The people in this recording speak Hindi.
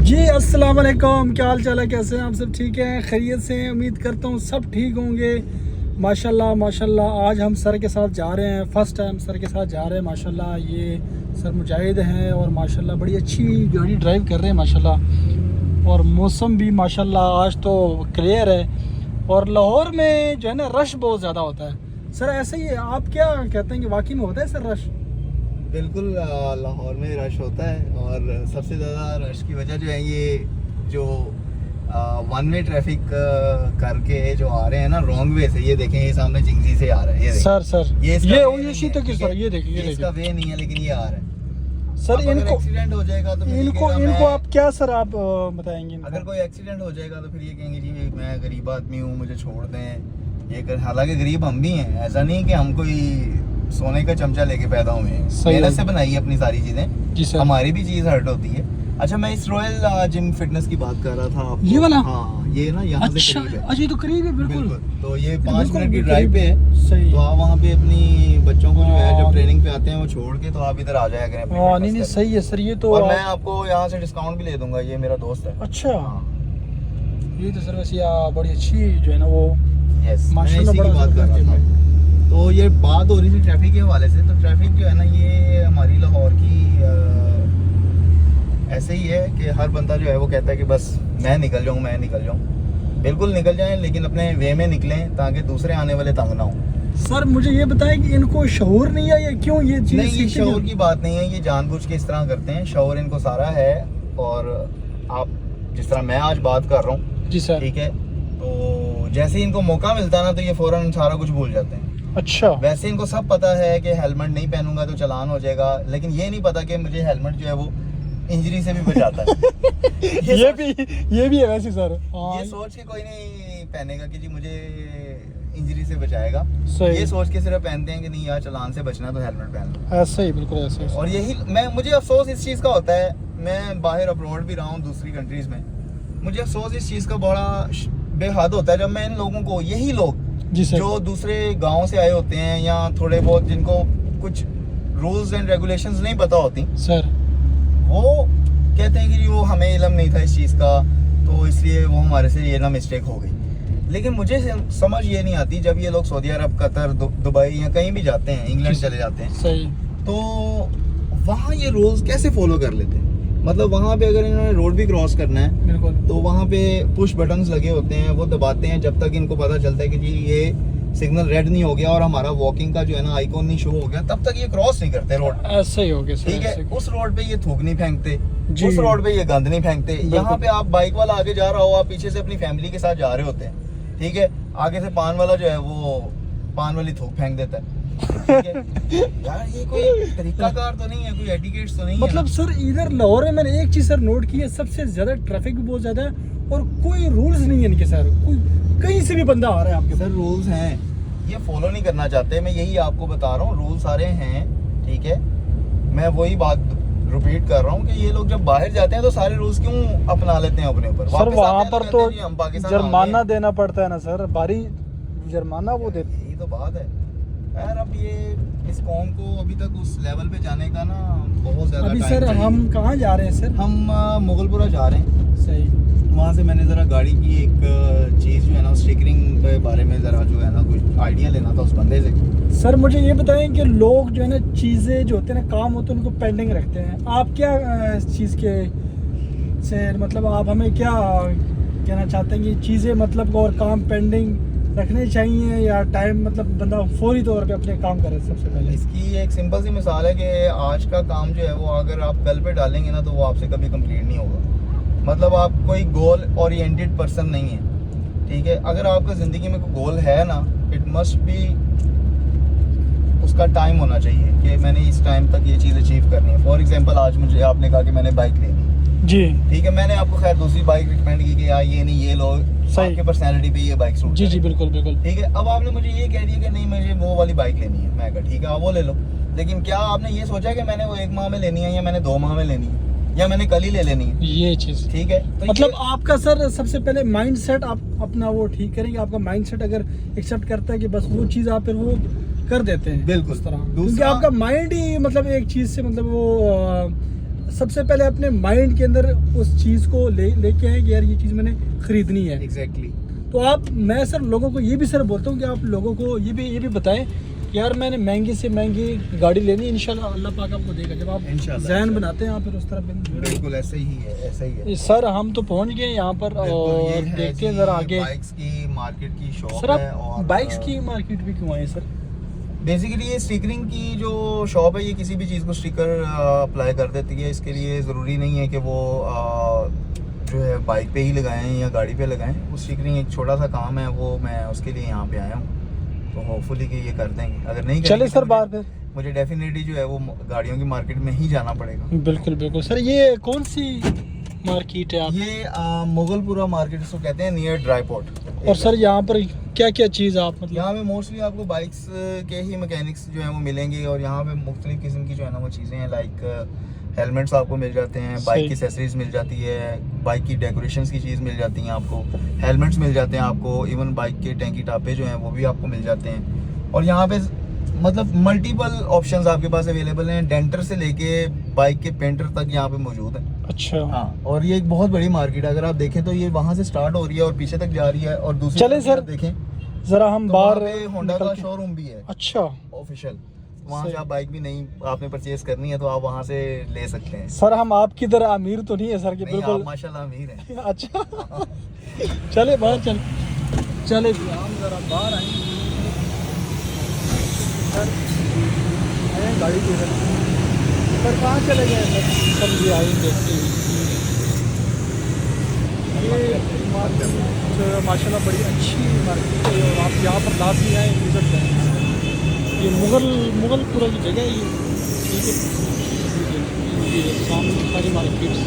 जी अस्सलाम वालेकुम, क्या हाल चाल है, कैसे हैं आप सब? ठीक हैं, खैरियत से हैं? उम्मीद करता हूँ सब ठीक होंगे। माशाल्लाह माशाल्लाह। आज हम सर के साथ जा रहे हैं, फर्स्ट टाइम सर के साथ जा रहे हैं माशाल्लाह। ये सर मुजाहिद हैं और माशाल्लाह बड़ी अच्छी गाड़ी ड्राइव कर रहे हैं माशाल्लाह। और मौसम भी माशाल्लाह आज तो क्लियर है। और लाहौर में जो है ना रश बहुत ज़्यादा होता है सर, ऐसे ही है? आप क्या कहते हैं कि वाकई में होता है सर रश? बिल्कुल, लाहौर में रश होता है और सबसे ज़्यादा रश की वजह जो है ये जो वन वे ट्रैफिक करके जो आ रहे हैं ना रॉन्ग वे से। ये देखें, ये सामने चिंगजी से आ रहा है। ये सर ये इसी तक सर, ये देखिए इसका वे नहीं है, लेकिन ये आ रहा है सर। इनको एक्सीडेंट हो जाएगा तो इनको आप क्या सर आप बताएंगे? अगर कोई एक्सीडेंट हो जाएगा तो फिर ये कहेंगे जी मैं गरीब आदमी हूँ, मुझे छोड़ दें। ये कर, हालांकि गरीब हम भी हैं, ऐसा नहीं कि हम कोई सोने का चमचा लेके पैदा हुए हैं। मेहनत से बनाई है अपनी सारी चीजें, हमारी भी चीज हर्ट होती है। अच्छा, मैं इस रॉयल जिम फिटनेस की बात कर रहा था आपको। ये वाला? हाँ, ये ना यहाँ से करीब है। अच्छा, ये तो करीब है बिल्कुल। तो ये 5 मिनट की ड्राइव पे है। सही। तो आप वहाँ पे अपनी बच्चों को जो है जब ट्रेनिंग पे आते हैं वो छोड़ के तो आप इधर आ जाया करें। नहीं सही है सर। ये तो और मैं आपको यहाँ से डिस्काउंट भी ले दूंगा, ये मेरा दोस्त है। अच्छा, ये तो सर वैसे बड़ी अच्छी जो है ना वो माशाल्लाह बड़ा बात कर रहा था। तो ये बात हो रही थी ट्रैफिक के हवाले से। तो ट्रैफिक जो है ना ये हमारी लाहौर की ऐसे ही है कि हर बंदा जो है वो कहता है कि बस मैं निकल जाऊँ। बिल्कुल निकल जाएं, लेकिन अपने वे में निकलें ताकि दूसरे आने वाले तंग ना हो। सर मुझे ये बताएं कि इनको शऊर नहीं है या क्यों ये चीज़? नहीं, ये शऊर की बात नहीं है, ये जानबूझ के इस तरह करते हैं। शऊर इनको सारा है। और आप जिस तरह मैं आज बात कर रहा हूँ, जी सर, ठीक है, तो जैसे ही इनको मौका मिलता है ना तो ये फौरन सारा कुछ भूल जाते हैं। अच्छा, वैसे इनको सब पता है कि हेलमेट नहीं पहनूंगा तो चालान हो जाएगा, लेकिन ये नहीं पता कि मुझे हेलमेट जो है वो इंजरी से भी बचाता है। ये भी है वैसे सर। ये सोच के कोई नहीं पहनेगा कि जी मुझे इंजरी से बचाएगा। ये सोच के सिर्फ पहनते हैं कि नहीं यार चालान से बचना तो हेलमेट पहन लो। ऐसा ही, बिल्कुल ऐसा ही। और यही मुझे अफसोस इस चीज़ का होता है। मैं बाहर अब्रॉड भी रहा हूँ दूसरी कंट्रीज में, मुझे अफसोस इस चीज़ का बड़ा बेहद होता है जब मैं इन लोगों को, यही लोग जो दूसरे गांव से आए होते हैं या थोड़े बहुत जिनको कुछ रूल्स एंड रेगुलेशंस नहीं पता होती सर, वो कहते हैं कि जी वो हमें इल्म नहीं था इस चीज़ का तो इसलिए वो हमारे से ये ना मिस्टेक हो गई। लेकिन मुझे समझ ये नहीं आती जब ये लोग सऊदी अरब, कतर, दुबई या कहीं भी जाते हैं, इंग्लैंड चले जाते हैं, सही, तो वहाँ ये रूल्स कैसे फॉलो कर लेते हैं? मतलब वहाँ पे अगर इन्होंने रोड भी क्रॉस करना है बिल्कुल, तो वहाँ पे पुश बटन्स लगे होते हैं, वो दबाते हैं जब तक इनको पता चलता है कि जी ये सिग्नल रेड नहीं हो गया और हमारा वॉकिंग का जो है ना आइकॉन नहीं शो हो गया, तब तक ये क्रॉस नहीं करते रोड। ऐसे ही हो गया, ठीक है। उस रोड पे ये थूक नहीं फेंकते, उस रोड पे ये गंद नहीं फेंकते। यहाँ पे आप बाइक वाला आगे जा रहा हो, आप पीछे से अपनी फैमिली के साथ जा रहे होते हैं, ठीक है, आगे से पान वाला जो है वो पान वाली थूक फेंक देता है। यार ये कोई तरीकाकार तो नहीं है, कोई एटिकेट्स तो नहीं है। मतलब सर इधर लाहौर में मैंने एक चीज सर नोट की है, सबसे ज्यादा ट्रैफिक भी बहुत ज्यादा है और कोई रूल्स नहीं है इनके सर। कोई कहीं से भी बंदा आ रहा है आपके सर, रूल्स हैं, ये फॉलो नहीं करना चाहते। मैं यही आपको बता रहा हूँ, रूल सारे हैं, ठीक है। मैं वही बात रिपीट कर रहा हूँ कि ये लोग जब बाहर जाते हैं तो सारे रूल्स क्यों अपना लेते हैं अपने ऊपर? सर वहाँ पर तो जुर्माना देना पड़ता है ना सर, भारी जुर्माना वो देते। यही तो बात है यार। अब ये इस कौम को अभी तक उस लेवल पे जाने का ना बहुत ज्यादा अभी सर हम कहाँ जा रहे हैं सर? हम मुगलपुरा जा रहे हैं। सही। वहाँ से मैंने ज़रा गाड़ी की एक चीज़ जो है ना स्टिकरिंग के बारे में ज़रा जो है ना कुछ आइडिया लेना था उस बंदे से। सर मुझे ये बताएं कि लोग जो है ना चीज़ें जो होते हैं ना, काम होते हैं, उनको पेंडिंग रखते हैं। आप क्या इस चीज़ के से मतलब आप हमें क्या कहना चाहते हैं कि चीज़ें मतलब और काम पेंडिंग रखने चाहिए या टाइम मतलब बंदा फौरी तौर पे अपने काम करे? सबसे पहले इसकी एक सिंपल सी मिसाल है कि आज का काम जो है वो अगर आप कल पे डालेंगे ना तो वो आपसे कभी कंप्लीट नहीं होगा। मतलब आप कोई गोल ओरिएंटेड पर्सन नहीं है, ठीक है। अगर आपका ज़िंदगी में कोई गोल है ना, इट मस्ट बी उसका टाइम होना चाहिए कि मैंने इस टाइम तक ये चीज़ अचीव करनी है। फॉर एग्जांपल आज मुझे आपने कहा कि मैंने बाइक लेनी जी, ठीक है, मैंने आपको खैर दूसरी बाइक रिकमेंड की कि यार ये नहीं, ये लो, आपके पर्सनैलिटी पे ये बाइक सूट। जी बिल्कुल बिल्कुल, ठीक है। अब आपने मुझे ये कह दिया कि नहीं मुझे वो वाली बाइक लेनी है, मैं कहा ठीक है आप वो ले लो। लेकिन क्या आपने ये सोचा कि मैंने वो 1 माह में लेनी है या मैंने 2 माह में लेनी है या मैंने कल ही ले लेनी है? ये चीज़ ठीक है। तो मतलब आपका सर सबसे पहले माइंड सेट आप अपना वो ठीक करेंगे। आपका माइंड सेट अगर एक्सेप्ट करता है कि बस वो चीज़ आप फिर वो कर देते हैं बिल्कुल उस तरह, क्योंकि आपका माइंड ही मतलब एक चीज़ से मतलब वो सबसे पहले अपने माइंड के अंदर उस चीज़ को लेके आए कि यार ये चीज़ मैंने खरीदनी है। एग्जैक्टली। तो आप, मैं सर लोगों को ये भी सर बोलता हूँ कि आप लोगों को ये भी बताएं कि यार मैंने महंगी से महंगी गाड़ी लेनी है, इंशाल्लाह अल्लाह पाक आपको देगा। जब आप ज़हन बनाते हैं आप फिर उस तरफ बिल्कुल ऐसा ही है, ऐसा ही है सर। हम तो पहुँच गए यहाँ पर और देखते हैं ज़रा आगे बाइक्स की मार्केट की शॉप सर। है। आप और बाइक्स की मार्केट भी क्यों आए सर? बेसिकली ये स्टिकरिंग की जो शॉप है, ये किसी भी चीज़ को स्टिकर अप्लाई कर देती है। इसके लिए ज़रूरी नहीं है कि वो जो है बाइक पे ही लगाएं या गाड़ी पे लगाएं। वो स्टिकरिंग एक छोटा सा काम है, वो मैं उसके लिए यहाँ पे आया हूँ। तो होपफुली कि ये कर देंगे। अगर नहीं चले सर बाहर पे, मुझे डेफिनेटली जो है वो गाड़ियों की मार्केट में ही जाना पड़ेगा। बिल्कुल बिल्कुल सर। ये कौन सी मार्केट है आप? ये मुगलपुरा मार्केट इसको कहते हैं, नियर ड्राईपोर्ट। और सर यहाँ पर क्या क्या चीज़ आप मतलब? यहाँ पे मोस्टली आपको बाइक्स के ही मैकेनिक्स जो है वो मिलेंगे। और यहाँ पे मुख्तलिफ किस्म की जो है ना वो चीज़ें हैं, लाइक हेलमेट्स आपको मिल जाते हैं, बाइक की एक्सेसरीज मिल जाती है, बाइक की डेकोरेशंस की चीज़ मिल जाती हैं आपको, हेलमेट्स मिल जाते हैं आपको, इवन बाइक के टैंकी टापे जो हैं वो भी आपको मिल जाते हैं। और यहाँ पे मतलब मल्टीपल ऑप्शंस आपके पास अवेलेबल हैं, डेंटर से लेके बाइक के पेंटर तक यहाँ पे मौजूद है। अच्छा हाँ, और ये एक बहुत बड़ी मार्केट है। अगर आप देखें तो ये वहाँ से स्टार्ट हो रही है और पीछे तक जा रही है। और दूसरी चले सर देखें जरा हम तो बाहर होंडा का शोरूम भी है। अच्छा, ऑफिशियल। वहाँ से आप बाइक भी नहीं आपने परचेज करनी है तो आप वहाँ से ले सकते हैं। सर हम आपकी तरह अमीर तो नहीं है सर कि बिल्कुल? आप माशाल्लाह अमीर हैं। अच्छा चले बाहर चले हम जरा बाहर आएंगे सर। गाड़ी की सर कहाँ चले गए सर? सर ये आए देखते ये मार्केट माशाल्लाह बड़ी अच्छी मार्केट है। और आप यहाँ पर लाजमी आए, विजिट करें। ये मुगलपुरा की जगह है ये, ठीक है। ये सामने सारी मार्केट्स